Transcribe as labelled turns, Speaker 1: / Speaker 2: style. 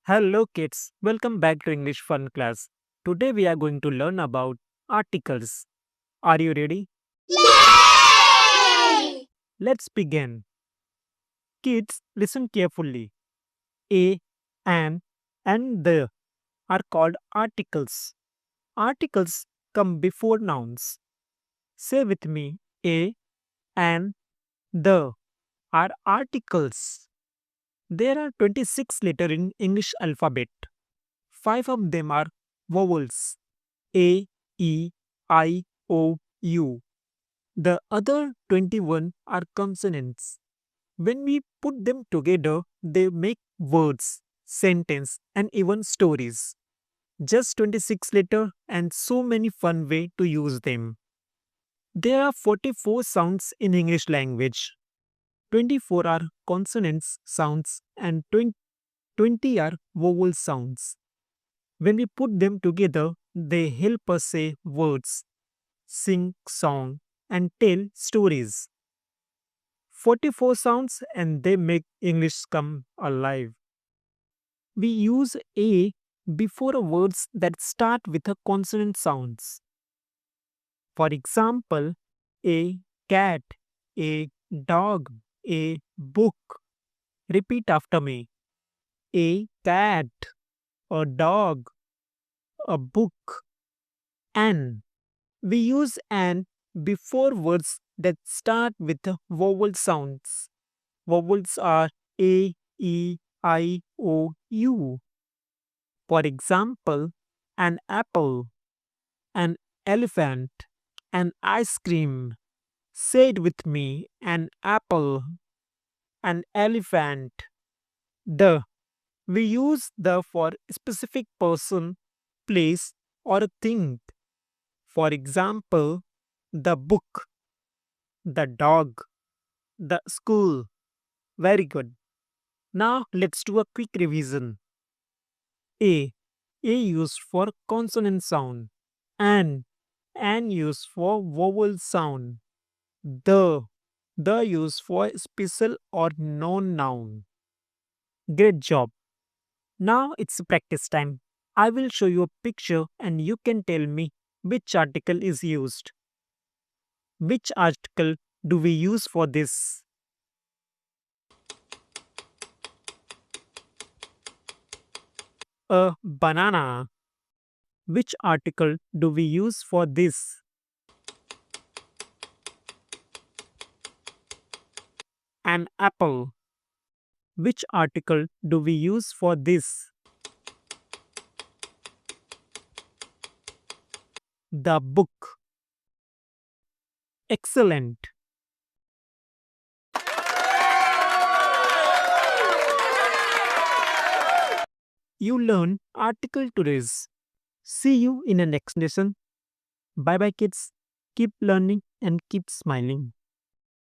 Speaker 1: Hello kids, welcome back to English Fun Class. Today we are going to learn about articles. Are you ready?
Speaker 2: Yay!
Speaker 1: Let's begin. Kids, listen carefully. A, an, and the are called articles. Articles come before nouns. Say with me, a, and the are articles. There are 26 letters in English alphabet. 5 of them are vowels. A, E, I, O, U. The other 21 are consonants. When we put them together, they make words, sentence, and even stories. Just 26 letters and so many fun way to use them. There are 44 sounds in English language. 24 are consonants sounds and 20 are vowel sounds. When we put them together, they help us say words, sing song, and tell stories. 44 sounds and they make English come alive. We use A before words that start with a consonant sounds. For example, a cat, a dog, a book. Repeat after me. A cat, a dog, a book, an. We use an before words that start with vowel sounds. Vowels are A, E, I, O, U. For example, an apple, an elephant, an ice cream. Say it with me, an apple, an elephant. The. We use the for specific person, place, or a thing. For example, the book, the dog, the school. Very good. Now let's do a quick revision. A. A used for consonant sound. An. An used for vowel sound. The. The used for special or known noun. Great job. Now it's practice time. I will show you a picture and you can tell me which article is used. Which article do we use for this? A banana. Which article do we use for this? An apple. Which article do we use for this? The book. Excellent. You learn article today's. See you in the next lesson. Bye bye, kids. Keep learning and keep smiling.